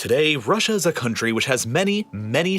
Today, Russia is a country which has many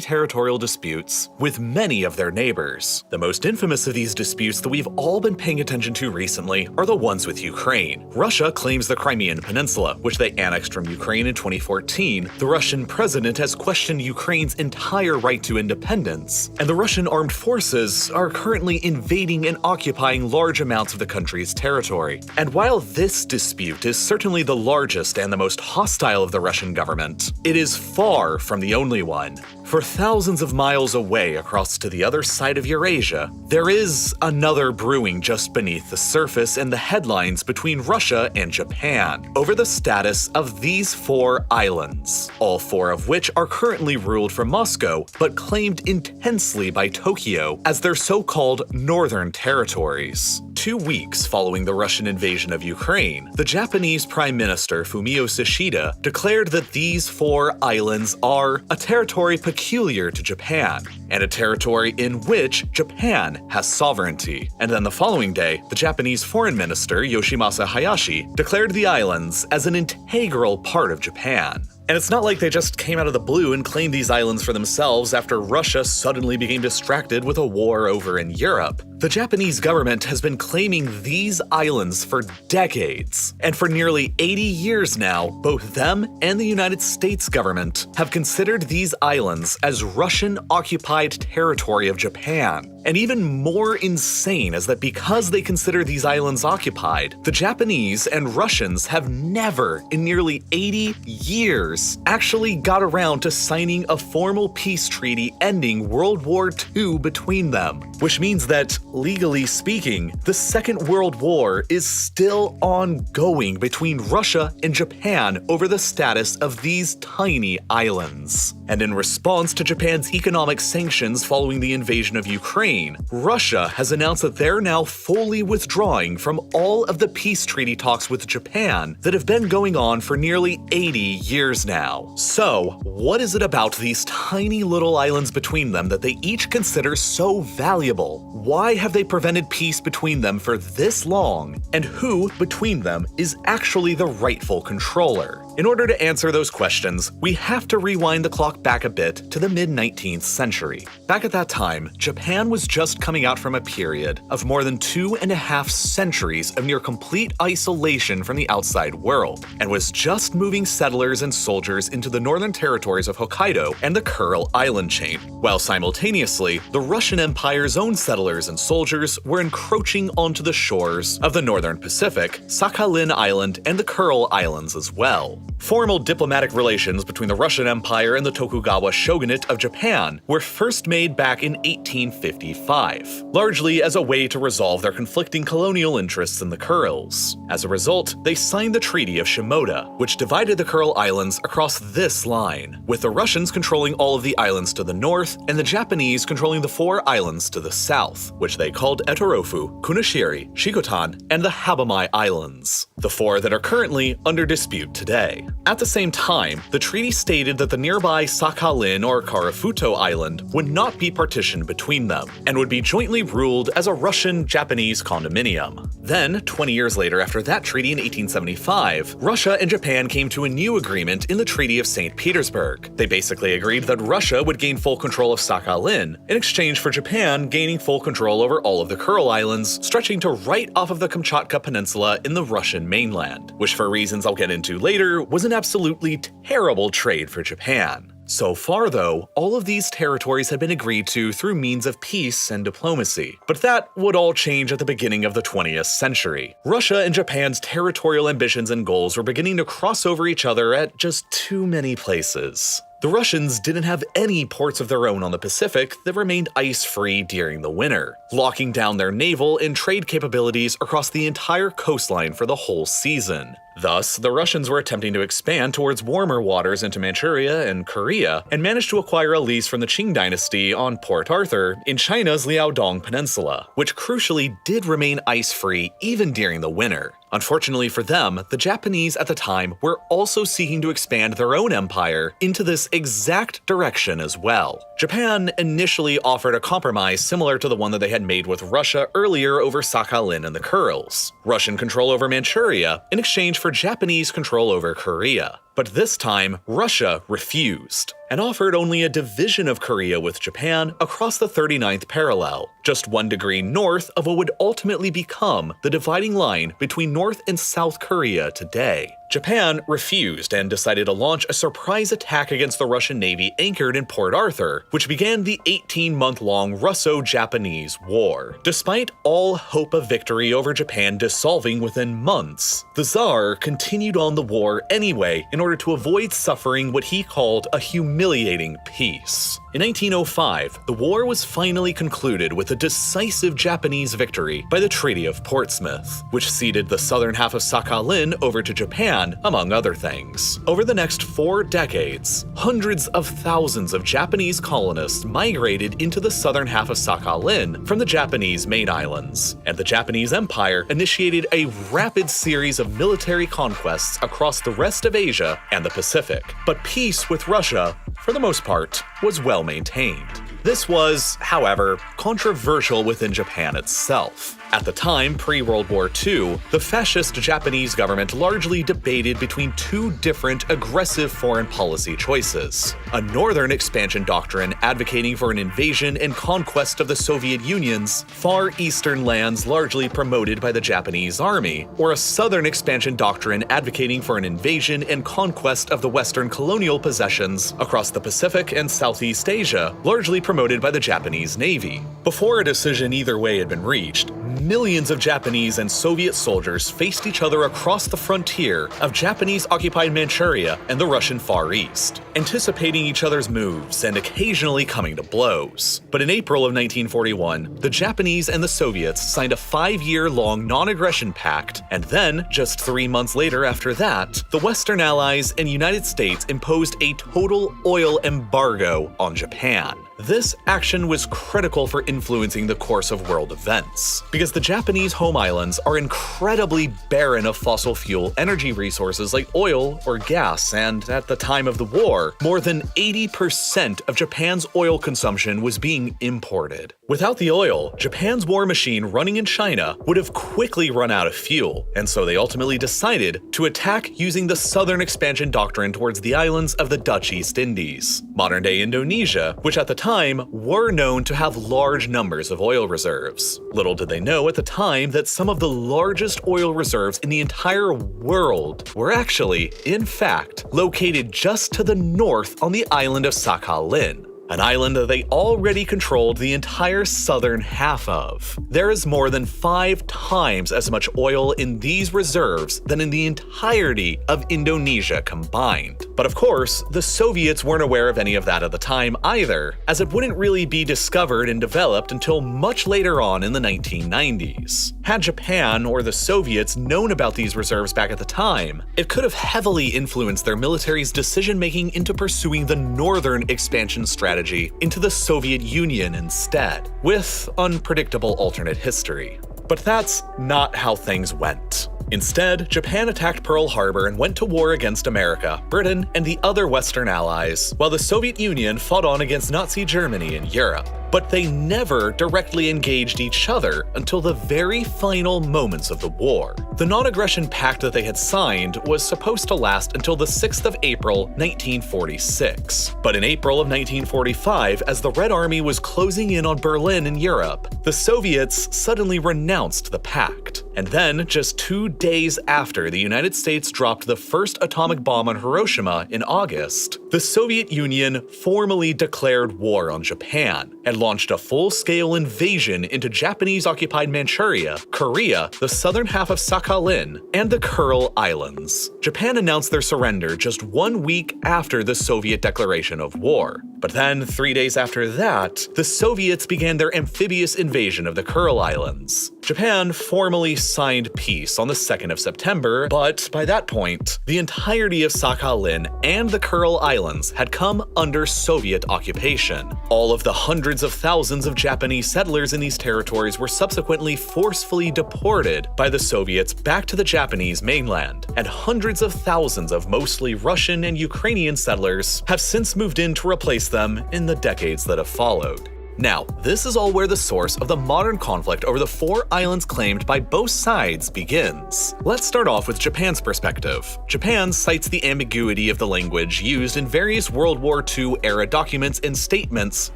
territorial disputes with many of their neighbors. The most infamous of these disputes that we've all been paying attention to recently are the ones with Ukraine. Russia claims the Crimean Peninsula, which they annexed from Ukraine in 2014. The Russian president has questioned Ukraine's entire right to independence, and the Russian armed forces are currently invading and occupying large amounts of the country's territory. And while this dispute is certainly the largest and the most hostile of the Russian government, it is far from the only one. For thousands of miles away across to the other side of Eurasia, there is another brewing just beneath the surface in the headlines between Russia and Japan over the status of these 4 islands, all 4 of which are currently ruled from Moscow but claimed intensely by Tokyo as their so-called northern territories. 2 weeks following the Russian invasion of Ukraine, the Japanese Prime Minister Fumio Kishida declared that these 4 islands are a territory peculiar to Japan, and a territory in which Japan has sovereignty. And then the following day, the Japanese Foreign Minister Yoshimasa Hayashi declared the islands as an integral part of Japan. And it's not like they just came out of the blue and claimed these islands for themselves after Russia suddenly became distracted with a war over in Europe. The Japanese government has been claiming these islands for decades, and for nearly 80 years now, both them and the United States government have considered these islands as Russian-occupied territory of Japan. And even more insane is that because they consider these islands occupied, the Japanese and Russians have never, in nearly 80 years, actually got around to signing a formal peace treaty ending World War II between them. Which means that, legally speaking, the Second World War is still ongoing between Russia and Japan over the status of these tiny islands. And in response to Japan's economic sanctions following the invasion of Ukraine, Russia has announced that they're now fully withdrawing from all of the peace treaty talks with Japan that have been going on for nearly 80 years now. So, what is it about these tiny little islands between them that they each consider so valuable? Why have they prevented peace between them for this long? And who between them is actually the rightful controller? In order to answer those questions, we have to rewind the clock back a bit to the mid-19th century. Back at that time, Japan was just coming out from a period of more than 2.5 centuries of near complete isolation from the outside world, and was just moving settlers and soldiers into the northern territories of Hokkaido and the Kuril Island chain, while simultaneously, the Russian Empire's own settlers and soldiers were encroaching onto the shores of the northern Pacific, Sakhalin Island, and the Kuril Islands as well. Formal diplomatic relations between the Russian Empire and the Tokugawa shogunate of Japan were first made back in 1855, largely as a way to resolve their conflicting colonial interests in the Kurils. As a result, they signed the Treaty of Shimoda, which divided the Kuril Islands across this line, with the Russians controlling all of the islands to the north and the Japanese controlling the 4 islands to the south, which they called Etorofu, Kunashiri, Shikotan, and the Habamai Islands, the 4 that are currently under dispute today. At the same time, the treaty stated that the nearby Sakhalin or Karafuto Island would not be partitioned between them, and would be jointly ruled as a Russian-Japanese condominium. Then, 20 years later after that treaty in 1875, Russia and Japan came to a new agreement in the Treaty of St. Petersburg. They basically agreed that Russia would gain full control of Sakhalin, in exchange for Japan gaining full control over all of the Kuril Islands, stretching to right off of the Kamchatka Peninsula in the Russian mainland, which for reasons I'll get into later, was an absolutely terrible trade for Japan. So far though, all of these territories had been agreed to through means of peace and diplomacy. But that would all change at the beginning of the 20th century. Russia and Japan's territorial ambitions and goals were beginning to cross over each other at just too many places. The Russians didn't have any ports of their own on the Pacific that remained ice-free during the winter, locking down their naval and trade capabilities across the entire coastline for the whole season. Thus, the Russians were attempting to expand towards warmer waters into Manchuria and Korea, and managed to acquire a lease from the Qing dynasty on Port Arthur in China's Liaodong Peninsula, which crucially did remain ice-free even during the winter. Unfortunately for them, the Japanese at the time were also seeking to expand their own empire into this exact direction as well. Japan initially offered a compromise similar to the one that they had made with Russia earlier over Sakhalin and the Kurils: Russian control over Manchuria in exchange for Japanese control over Korea. But this time, Russia refused and offered only a division of Korea with Japan across the 39th parallel, just 1 degree north of what would ultimately become the dividing line between North and South Korea today. Japan refused and decided to launch a surprise attack against the Russian Navy anchored in Port Arthur, which began the 18-month-long Russo-Japanese War. Despite all hope of victory over Japan dissolving within months, the Tsar continued on the war anyway in order to avoid suffering what he called a humiliating peace. In 1905, the war was finally concluded with a decisive Japanese victory by the Treaty of Portsmouth, which ceded the southern half of Sakhalin over to Japan, among other things. Over the next 4 decades, hundreds of thousands of Japanese colonists migrated into the southern half of Sakhalin from the Japanese main islands, and the Japanese Empire initiated a rapid series of military conquests across the rest of Asia and the Pacific. But peace with Russia, for the most part, was well maintained. This was, however, controversial within Japan itself. At the time, pre-World War II, the fascist Japanese government largely debated between 2 different aggressive foreign policy choices: a northern expansion doctrine advocating for an invasion and conquest of the Soviet Union's far eastern lands largely promoted by the Japanese army, or a southern expansion doctrine advocating for an invasion and conquest of the Western colonial possessions across the Pacific and Southeast Asia, largely promoted by the Japanese Navy. Before a decision either way had been reached, millions of Japanese and Soviet soldiers faced each other across the frontier of Japanese-occupied Manchuria and the Russian Far East, anticipating each other's moves and occasionally coming to blows. But in April of 1941, the Japanese and the Soviets signed a 5-year-long non-aggression pact, and then, just 3 months later after that, the Western Allies and United States imposed a total oil embargo on Japan. This action was critical for influencing the course of world events, because the Japanese home islands are incredibly barren of fossil fuel energy resources like oil or gas, and at the time of the war, more than 80% of Japan's oil consumption was being imported. Without the oil, Japan's war machine running in China would have quickly run out of fuel, and so they ultimately decided to attack using the southern expansion doctrine towards the islands of the Dutch East Indies, modern-day Indonesia, which at the time were known to have large numbers of oil reserves. Little did they know at the time that some of the largest oil reserves in the entire world were actually, in fact, located just to the north on the island of Sakhalin, an island that they already controlled the entire southern half of. There is more than 5 times as much oil in these reserves than in the entirety of Indonesia combined. But of course, the Soviets weren't aware of any of that at the time either, as it wouldn't really be discovered and developed until much later on in the 1990s. Had Japan or the Soviets known about these reserves back at the time, it could have heavily influenced their military's decision-making into pursuing the northern expansion strategy into the Soviet Union instead, with unpredictable alternate history. But that's not how things went. Instead, Japan attacked Pearl Harbor and went to war against America, Britain, and the other Western allies, while the Soviet Union fought on against Nazi Germany in Europe. But they never directly engaged each other until the very final moments of the war. The non-aggression pact that they had signed was supposed to last until the 6th of April, 1946. But in April of 1945, as the Red Army was closing in on Berlin in Europe, the Soviets suddenly renounced the pact. And then, just 2 days after the United States dropped the first atomic bomb on Hiroshima in August, the Soviet Union formally declared war on Japan and launched a full-scale invasion into Japanese-occupied Manchuria, Korea, the southern half of Sakhalin, and the Kuril Islands. Japan announced their surrender just 1 week after the Soviet declaration of war. But then, 3 days after that, the Soviets began their amphibious invasion of the Kuril Islands. Japan formally signed peace on the 2nd of September, but by that point, the entirety of Sakhalin and the Kuril Islands had come under Soviet occupation. All of the hundreds of thousands of Japanese settlers in these territories were subsequently forcefully deported by the Soviets back to the Japanese mainland, and hundreds of thousands of mostly Russian and Ukrainian settlers have since moved in to replace them in the decades that have followed. Now, this is all where the source of the modern conflict over the 4 islands claimed by both sides begins. Let's start off with Japan's perspective. Japan cites the ambiguity of the language used in various World War II era documents and statements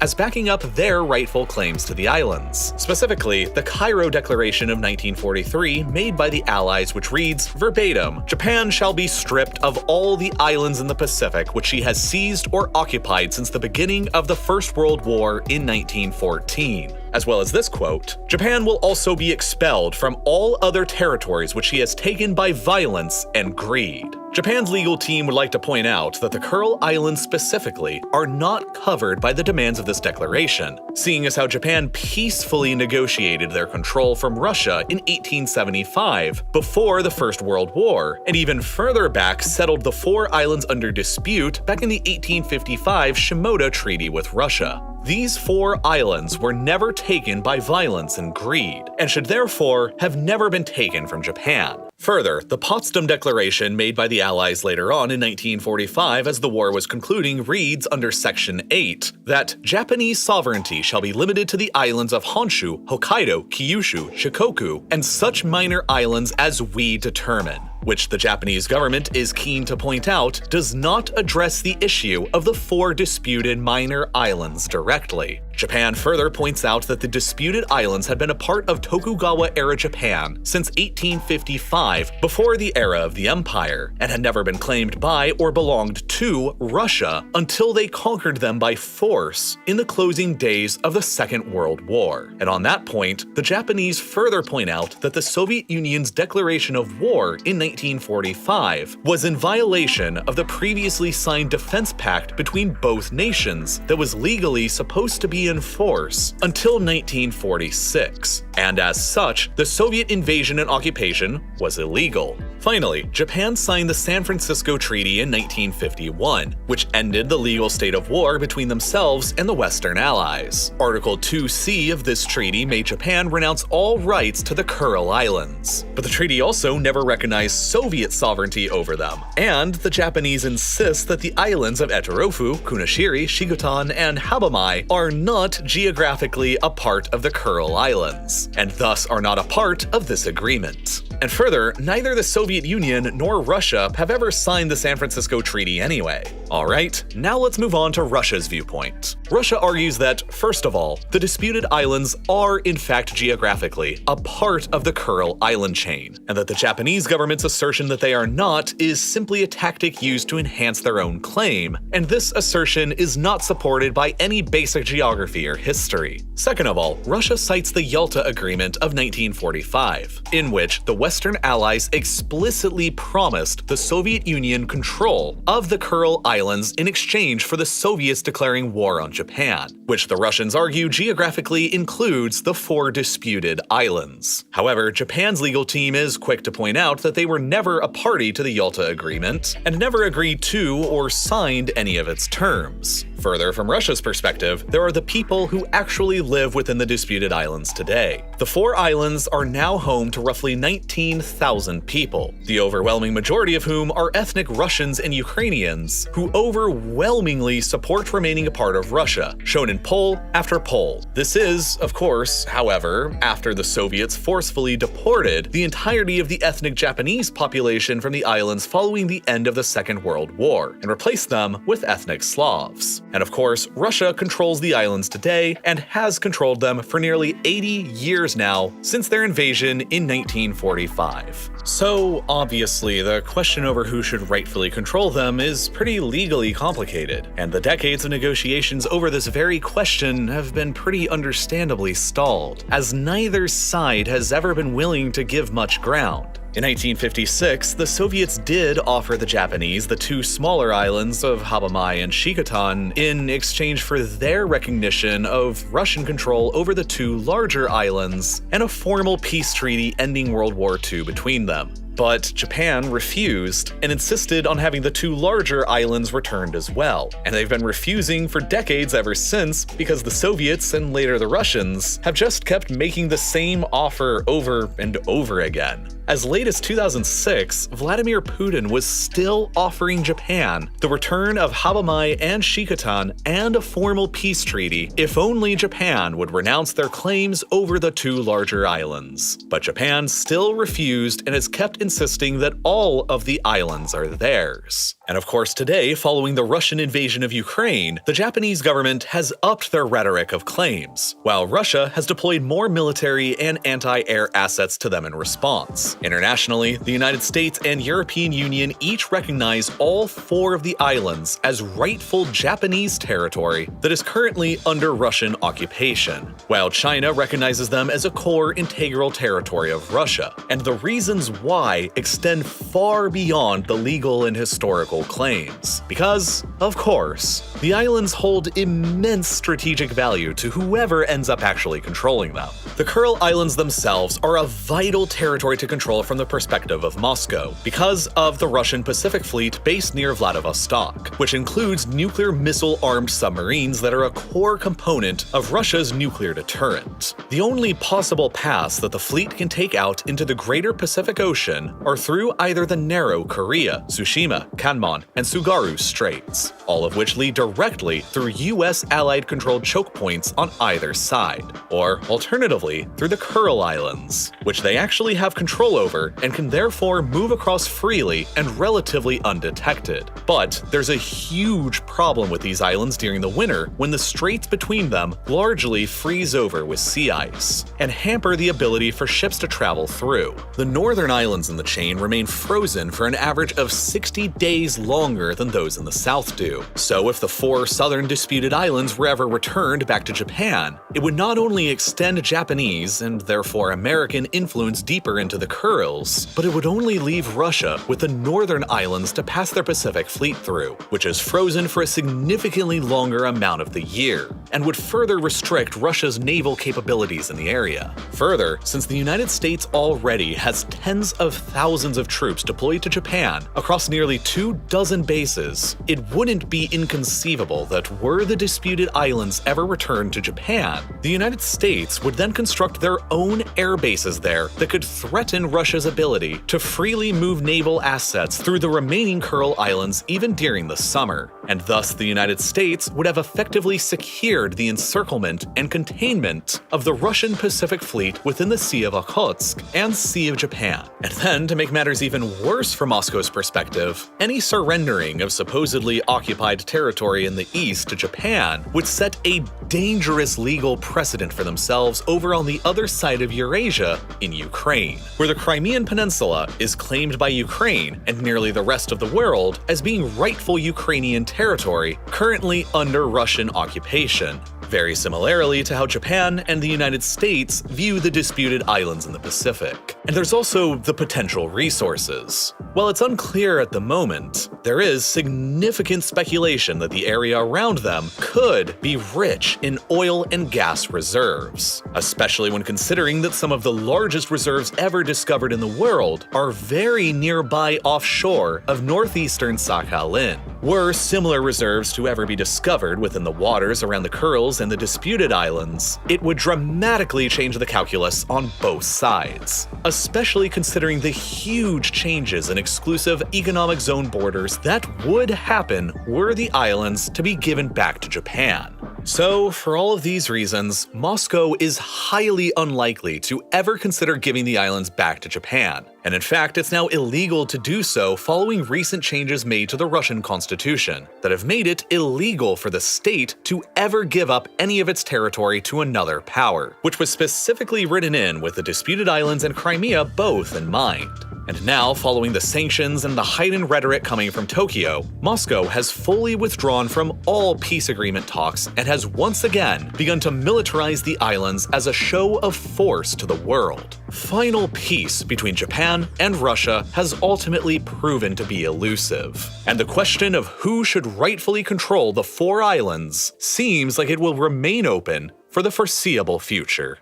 as backing up their rightful claims to the islands. Specifically, the Cairo Declaration of 1943 made by the Allies, which reads, verbatim, "Japan shall be stripped of all the islands in the Pacific which she has seized or occupied since the beginning of the First World War in 1914. As well as this quote, "Japan will also be expelled from all other territories which she has taken by violence and greed." Japan's legal team would like to point out that the Kuril Islands specifically are not covered by the demands of this declaration, seeing as how Japan peacefully negotiated their control from Russia in 1875, before the First World War, and even further back settled the 4 islands under dispute back in the 1855 Shimoda Treaty with Russia. These 4 islands were never taken by violence and greed, and should therefore have never been taken from Japan. Further, the Potsdam Declaration made by the Allies later on in 1945 as the war was concluding reads under Section 8 that Japanese sovereignty shall be limited to the islands of Honshu, Hokkaido, Kyushu, Shikoku, and such minor islands as we determine, which the Japanese government is keen to point out does not address the issue of the 4 disputed minor islands directly. Japan further points out that the disputed islands had been a part of Tokugawa-era Japan since 1855, before the era of the empire, and had never been claimed by or belonged to Russia until they conquered them by force in the closing days of the Second World War. And on that point, the Japanese further point out that the Soviet Union's declaration of war in 1945 was in violation of the previously signed defense pact between both nations that was legally supposed to be in force until 1946, and as such, the Soviet invasion and occupation was illegal. Finally, Japan signed the San Francisco Treaty in 1951, which ended the legal state of war between themselves and the Western Allies. Article 2C of this treaty made Japan renounce all rights to the Kuril Islands, but the treaty also never recognized Soviet sovereignty over them, and the Japanese insist that the islands of Etarofu, Kunashiri, Shikotan, and Habamai are not geographically a part of the Kuril Islands, and thus are not a part of this agreement. And further, neither the Soviet Union nor Russia have ever signed the San Francisco Treaty anyway. Alright, now let's move on to Russia's viewpoint. Russia argues that, first of all, the disputed islands are in fact geographically a part of the Kuril Island chain, and that the Japanese government's assertion that they are not is simply a tactic used to enhance their own claim, and this assertion is not supported by any basic geography or history. Second of all, Russia cites the Yalta Agreement of 1945, in which the Western Allies explicitly promised the Soviet Union control of the Kuril Islands in exchange for the Soviets declaring war on Japan, which the Russians argue geographically includes the 4 disputed islands. However, Japan's legal team is quick to point out that they were never a party to the Yalta Agreement and never agreed to or signed any of its terms. Further, from Russia's perspective, there are the people who actually live within the disputed islands today. The 4 islands are now home to roughly 19,000 people, the overwhelming majority of whom are ethnic Russians and Ukrainians, who overwhelmingly support remaining a part of Russia, shown in poll after poll. This is, of course, however, after the Soviets forcefully deported the entirety of the ethnic Japanese population from the islands following the end of the Second World War, and replaced them with ethnic Slavs. And of course, Russia controls the islands today and has controlled them for nearly 80 years now since their invasion in 1945. So obviously, the question over who should rightfully control them is pretty legally complicated, and the decades of negotiations over this very question have been pretty understandably stalled, as neither side has ever been willing to give much ground. In 1956, the Soviets did offer the Japanese the 2 smaller islands of Habamai and Shikotan in exchange for their recognition of Russian control over the 2 larger islands and a formal peace treaty ending World War II between them. But Japan refused and insisted on having the 2 larger islands returned as well, and they've been refusing for decades ever since because the Soviets and later the Russians have just kept making the same offer over and over again. As late as 2006, Vladimir Putin was still offering Japan the return of Habamai and Shikotan and a formal peace treaty if only Japan would renounce their claims over the two larger islands. But Japan still refused and has kept insisting that all of the islands are theirs. And of course today, following the Russian invasion of Ukraine, the Japanese government has upped their rhetoric of claims, while Russia has deployed more military and anti-air assets to them in response. Internationally, the United States and European Union each recognize all four of the islands as rightful Japanese territory that is currently under Russian occupation, while China recognizes them as a core integral territory of Russia. And the reasons why extend far beyond the legal and historical claims. Because, of course, the islands hold immense strategic value to whoever ends up actually controlling them. The Kuril Islands themselves are a vital territory to control from the perspective of Moscow, because of the Russian Pacific Fleet based near Vladivostok, which includes nuclear missile-armed submarines that are a core component of Russia's nuclear deterrent. The only possible paths that the fleet can take out into the greater Pacific Ocean are through either the narrow Korea, Tsushima, Kanmon, and Tsugaru Straits, all of which lead directly through US Allied-controlled choke points on either side, or alternatively through the Kuril Islands, which they actually have control over and can therefore move across freely and relatively undetected. But there's a huge problem with these islands during the winter when the straits between them largely freeze over with sea ice and hamper the ability for ships to travel through. The northern islands in the chain remain frozen for an average of 60 days longer than those in the south do. So if the four southern disputed islands were ever returned back to Japan, it would not only extend Japanese and therefore American influence deeper into the Kurils, but it would only leave Russia with the northern islands to pass their Pacific Fleet through, which is frozen for a significantly longer amount of the year, and would further restrict Russia's naval capabilities in the area. Further, since the United States already has tens of thousands of troops deployed to Japan across nearly 24 bases, it wouldn't be inconceivable that were the disputed islands ever returned to Japan, the United States would then construct their own air bases there that could threaten Russia's ability to freely move naval assets through the remaining Kuril Islands even during the summer, and thus the United States would have effectively secured the encirclement and containment of the Russian Pacific Fleet within the Sea of Okhotsk and Sea of Japan. And then, to make matters even worse from Moscow's perspective, any surrendering of supposedly occupied territory in the east to Japan would set a dangerous legal precedent for themselves over on the other side of Eurasia in Ukraine, where the Crimean Peninsula is claimed by Ukraine and nearly the rest of the world as being rightful Ukrainian territory currently under Russian occupation, very similarly to how Japan and the United States view the disputed islands in the Pacific. And there's also the potential resources. While it's unclear at the moment, there is significant speculation that the area around them could be rich in oil and gas reserves, especially when considering that some of the largest reserves ever discovered in the world are very nearby offshore of northeastern Sakhalin. Were similar reserves to ever be discovered within the waters around the Kurils and the disputed islands, it would dramatically change the calculus on both sides, especially considering the huge changes in exclusive economic zone borders that would happen were the islands to be given back to Japan. So, for all of these reasons, Moscow is highly unlikely to ever consider giving the islands back to Japan. And in fact, it's now illegal to do so following recent changes made to the Russian constitution that have made it illegal for the state to ever give up any of its territory to another power, which was specifically written in with the disputed islands and Crimea both in mind. And now, following the sanctions and the heightened rhetoric coming from Tokyo, Moscow has fully withdrawn from all peace agreement talks and has once again begun to militarize the islands as a show of force to the world. Final peace between Japan and Russia has ultimately proven to be elusive, and the question of who should rightfully control the four islands seems like it will remain open for the foreseeable future.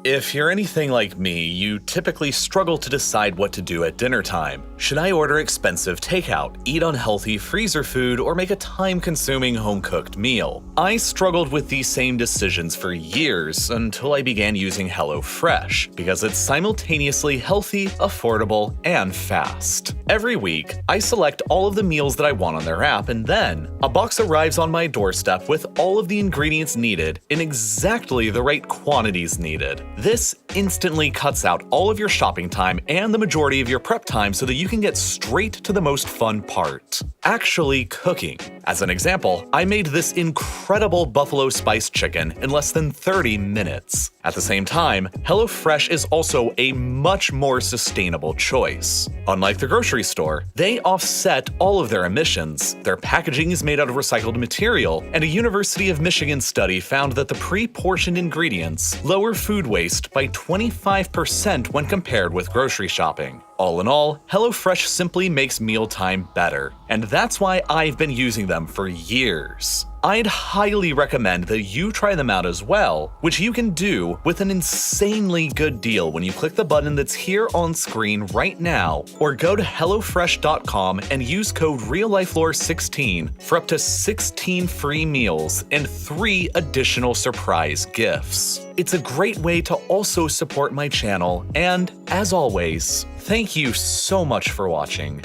If you're anything like me, you typically struggle to decide what to do at dinner time. Should I order expensive takeout, eat unhealthy freezer food, or make a time-consuming home-cooked meal? I struggled with these same decisions for years until I began using HelloFresh, because it's simultaneously healthy, affordable, and fast. Every week, I select all of the meals that I want on their app, and then a box arrives on my doorstep with all of the ingredients needed in exactly the right quantities needed. This instantly cuts out all of your shopping time and the majority of your prep time so that you can get straight to the most fun part: actually cooking. As an example, I made this incredible buffalo spice chicken in less than 30 minutes. At the same time, HelloFresh is also a much more sustainable choice. Unlike the grocery store, they offset all of their emissions, their packaging is made out of recycled material, and a University of Michigan study found that the pre-portioned ingredients lower food waste by 25% when compared with grocery shopping. All in all, HelloFresh simply makes mealtime better, and that's why I've been using them for years. I'd highly recommend that you try them out as well, which you can do with an insanely good deal when you click the button that's here on screen right now, or go to HelloFresh.com and use code RealLifeLore16 for up to 16 free meals and 3 additional surprise gifts. It's a great way to also support my channel, and as always, thank you so much for watching.